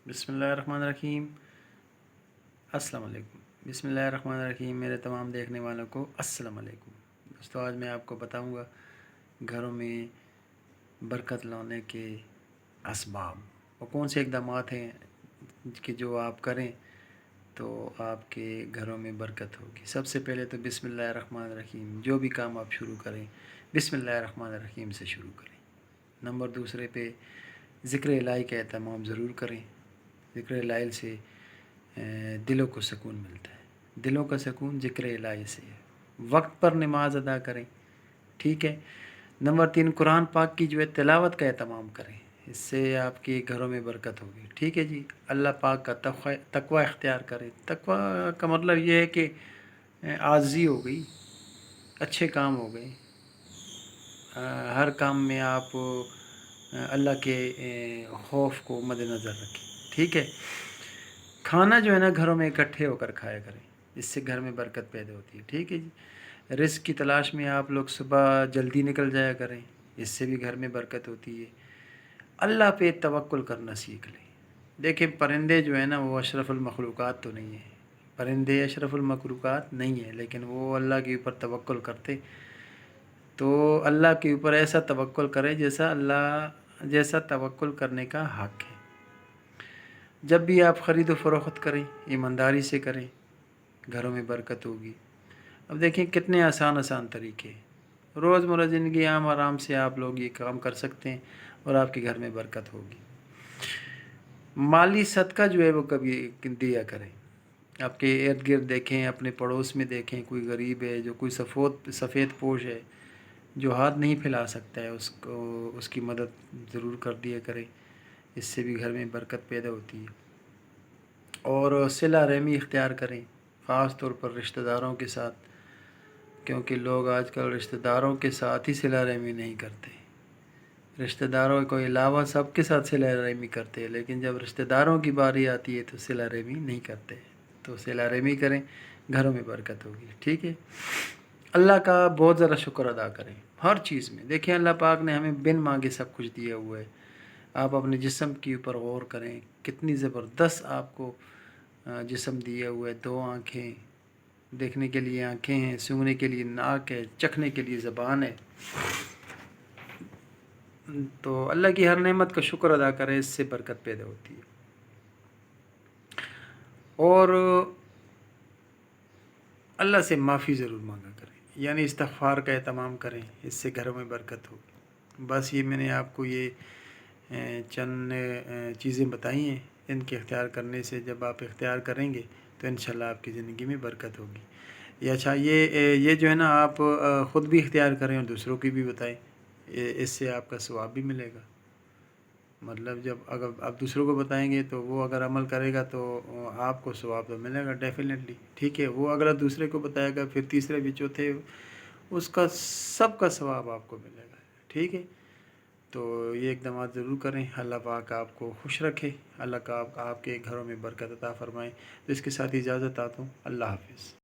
बिस्मिल्लाहिर्रहमानिर्रहीम। अस्सलाम वालेकुम। बिस्मिल्लाहिर्रहमानिर्रहीम। मेरे तमाम देखने वालों को अस्सलाम वालेकुम। दोस्तों, आज मैं आपको बताऊंगा घरों में बरकत लाने के असबाब और कौन से इक़दामात हैं कि जो आप करें तो आपके घरों में बरकत होगी। सबसे पहले तो बिस्मिल्लाहिर्रहमानिर्रहीम, जो भी काम आप शुरू करें बिस्मिल्लाहिर्रहमानिर्रहीम से शुरू करें। नंबर दूसरे पे ज़िक्र इलाही का एहतमाम ज़रूर करें। ज़िक्र इलाही से दिलों को सुकून मिलता है। दिलों का सुकून ज़िक्र इलाही से है। वक्त पर नमाज अदा करें, ठीक है। नंबर तीन, कुरान पाक की जो है तिलावत का एहतमाम करें, इससे आपके घरों में बरकत होगी, ठीक है जी। अल्लाह पाक का तक़वा इख्तियार करें। तक़वा का मतलब ये है कि आज़ी हो गई, अच्छे काम हो गए, हर काम में आप अल्लाह के खौफ को मद्देनज़र रखें, ठीक है। खाना जो है ना घरों में इकट्ठे होकर खाया करें, इससे घर में बरकत पैदा होती है, ठीक है जी। रिज़्क़ की तलाश में आप लोग सुबह जल्दी निकल जाया करें, इससे भी घर में बरकत होती है। अल्लाह पे तवक्कुल करना सीख लें। देखिए, परिंदे जो है ना वो अशरफुल मखलूक़ात तो नहीं है, परिंदे अशरफुल मखलूक़ात नहीं है, लेकिन वो अल्लाह के ऊपर तवक्कुल करते। तो अल्लाह के ऊपर ऐसा तवक्कुल करें जैसा तवक्कुल करने का हक़ है। जब भी आप ख़रीद व फ़रोख्त करें ईमानदारी से करें, घरों में बरकत होगी। अब देखें कितने आसान आसान तरीके हैं, रोज़मर्रा ज़िंदगी आम आराम से आप लोग ये काम कर सकते हैं और आपके घर में बरकत होगी। माली सदका जो है वो कभी दिया करें। आपके इर्द गिर्द देखें, अपने पड़ोस में देखें, कोई गरीब है, जो कोई सफ़ेद पोश है, जो हाथ नहीं फैला सकता है, उसको उसकी मदद ज़रूर कर दिया करें, इससे भी घर में बरकत पैदा होती है। और सिला रहमी इख्तियार करें, ख़ास तौर पर रिश्तेदारों के साथ, क्योंकि लोग आजकल रिश्तेदारों के साथ ही सिला रहमी नहीं करते। रिश्तेदारों के अलावा सबके साथ सिला रहमी करते हैं, लेकिन जब रिश्तेदारों की बारी आती है तो सिला रहमी नहीं करते। तो सिला रहमी करें, घरों में बरकत होगी, ठीक है। अल्लाह का बहुत ज़्यादा शुक्र अदा करें हर चीज़ में। देखिए, अल्लाह पाक ने हमें बिन मांगे सब कुछ दिया हुआ है। आप अपने जिस्म के ऊपर गौर करें, कितनी ज़बरदस्त आपको जिस्म दिया हुआ है। दो आँखें, देखने के लिए आँखें हैं, सूंघने के लिए नाक है, चखने के लिए ज़बान है। तो अल्लाह की हर नेमत का शुक्र अदा करें, इससे बरकत पैदा होती है। और अल्लाह से माफ़ी ज़रूर मांगा करें, यानी इस्तिग़फ़ार का एहतमाम करें, इससे घरों में बरकत होगी। बस ये मैंने आपको ये चंद चीज़ें बताई हैं, इनके इख्तियार करने से जब आप इख्तियार करेंगे तो इंशाल्लाह आपकी ज़िंदगी में बरकत होगी। ये अच्छा, ये जो है ना आप ख़ुद भी इख्तियार करें और दूसरों की भी बताएं, इससे आपका सवाब भी मिलेगा। मतलब जब अगर आप दूसरों को बताएंगे तो वो अगर अमल करेगा तो आपको सवाब तो मिलेगा डेफिनेटली, ठीक है। वो अगर दूसरे को बताएगा, फिर तीसरे भी, चौथे, उसका सबका सवाब आपको मिलेगा, ठीक है। तो ये इक़दाम ज़रूर करें। अल्लाह पाक आपको खुश रखे, अल्लाह का आपके घरों में बरकत अता फ़रमाए। तो इसके साथ इजाज़त चाहता हूँ। अल्लाह हाफ़िज़।